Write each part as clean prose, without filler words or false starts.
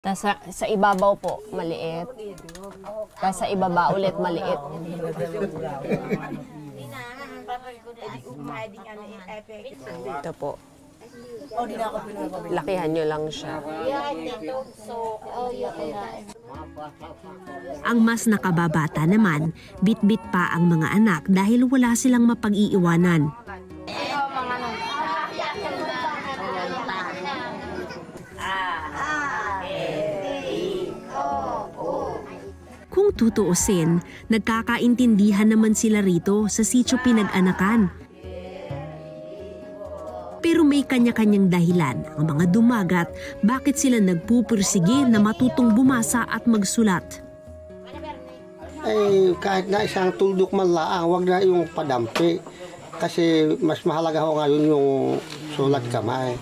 Tas sa ibabaw po, maliit. Tas sa ibaba ulit, maliit. Ito po. Lakihan nyo lang siya. Ang mas nakababata naman, bit-bit pa ang mga anak dahil wala silang mapag-iiwanan. Kung tutuusin, nagkakaintindihan naman sila rito sa sitio pinag-anakan. Pero may kanya-kanyang dahilan ang mga dumagat bakit sila nagpupursige na matutong bumasa at magsulat. Ay, kahit na isang tuldok man laang, wag na yung padampi. Kasi mas mahalaga ho ngayon yung sulat kamay.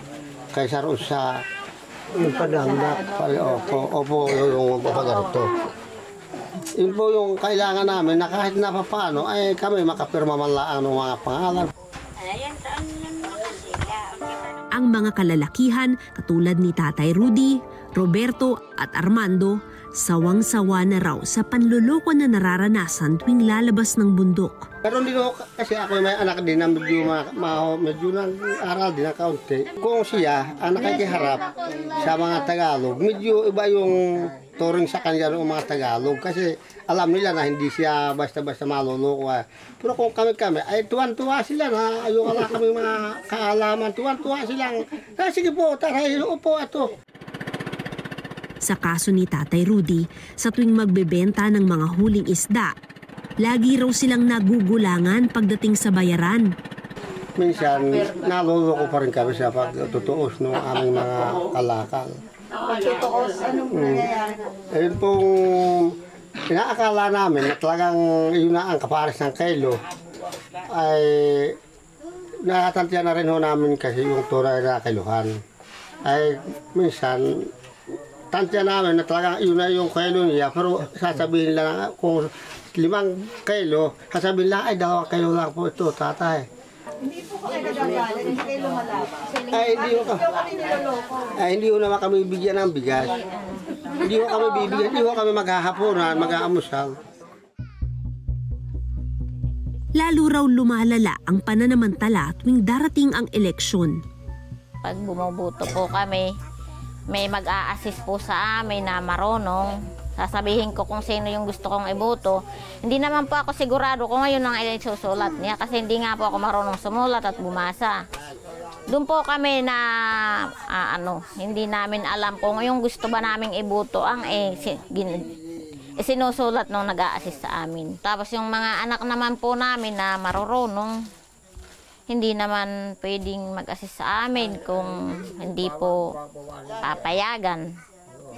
Kaysa roon sa yung padamdak. Opo, yung papaganto. Yun po yung kailangan namin na kahit na paano ay kami makapirma man laang ng mga pangalan. Ang mga kalalakihan katulad ni Tatay Rudy, Roberto at Armando, sawang-sawa na raw sa panloloko na nararanasan tuwing lalabas ng bundok. Pero hindi ko kasi ako may anak din na medyo nang aral din ng kaunti. Kung siya ang nakikiharap sa mga Tagalog, medyo iba yung turing sa kanya ng mga Tagalog kasi alam nila na hindi siya basta-basta maloloko. Pero kung kami ay tuwan-tuwa sila na yung wala kami mga kaalaman, tuwan-tuwa silang, sige po, tara, upo ato. Sa kaso ni Tatay Rudy, sa tuwing magbebenta ng mga huling isda, lagi raw silang nagugulangan pagdating sa bayaran. Minsan, naloloko pa rin kami sa pagtutuos ng aming mga kalakal. Pagtutuos, anong nangyayari po? Ayun pong inaakala namin na talagang yun na ang kapares ng kilo, ay natatantya na rin ho namin kasi yung tunay na kiluhan. Ay minsan, tantya namin na talagang yun na yung kilo niya, pero sasabihin lang kung 5 kilo, sasabihin lang, ay 2 kilo lang po ito, tatay. Hindi po kayo nagagalit, hindi kayo lumalaban. Hindi ko naman kami bigyan ng bigas. Hindi ko kami bibigyan, hindi ko kami maghahaponan, mag-aamusal. Lalo raw lumalala ang pananamantala tuwing darating ang eleksyon. Pag bumuboto po kami, may mag-a-assist po sa amin na marunong. Sasabihin ko kung sino yung gusto kong iboto. Hindi naman po ako sigurado kung ngayon ang susulat niya kasi hindi nga po ako marunong sumulat at bumasa. Doon po kami na hindi namin alam kung yung gusto ba naming iboto ang sinusulat nung nag-a-assist sa amin. Tapos yung mga anak naman po namin na marunong, hindi naman pwedeng mag-assist sa amin kung hindi po papayagan.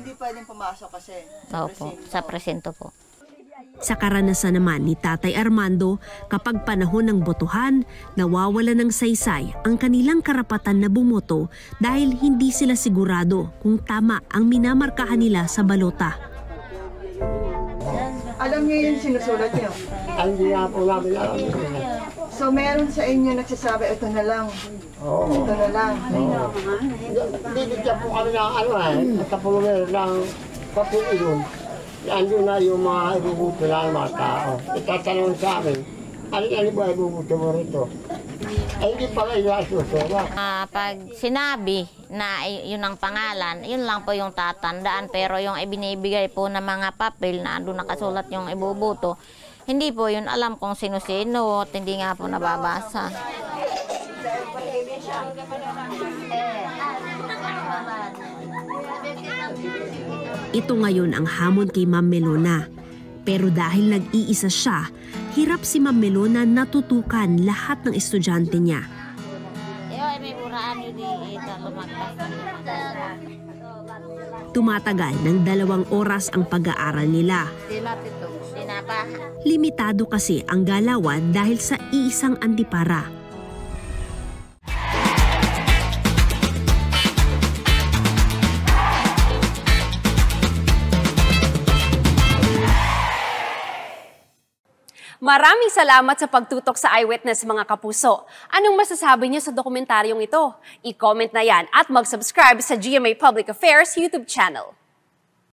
Hindi pwedeng pumasok kasi Opo, sa presento po. Sa karanasan naman ni Tatay Armando, kapag panahon ng botohan, nawawala ng saysay ang kanilang karapatan na bumoto dahil hindi sila sigurado kung tama ang minamarkahan nila sa balota. alam niyo yung sinusulat niyo? Hindi nga po namin alam. So meron sa inyo nagsasabi, ito na lang. Oo. Ito na lang. Bibigyan po kami ng katapulunan ng papel yun. Andun na yung mga ibubuto ng mga tao. Itatanong sa amin, ano ba ibubuto mo rito? Ay, hindi pa kayo nasusulat. Pag sinabi na yun ang pangalan, yun lang po yung tatandaan. Pero yung ibinibigay po ng mga papel na doon nakasulat yung ibubuto, hindi po yun alam kung sino-sino at hindi nga po nababasa. Ito ngayon ang hamon kay Ma'am Melona. Pero dahil nag-iisa siya, hirap si Ma'am Melona natutukan lahat ng estudyante niya. Tumatagal ng 2 oras ang pag-aaral nila. Limitado kasi ang galawan dahil sa iisang antipara. Maraming salamat sa pagtutok sa Eyewitness mga kapuso. Anong masasabi niyo sa dokumentaryong ito? I-comment na yan at mag-subscribe sa GMA Public Affairs YouTube channel.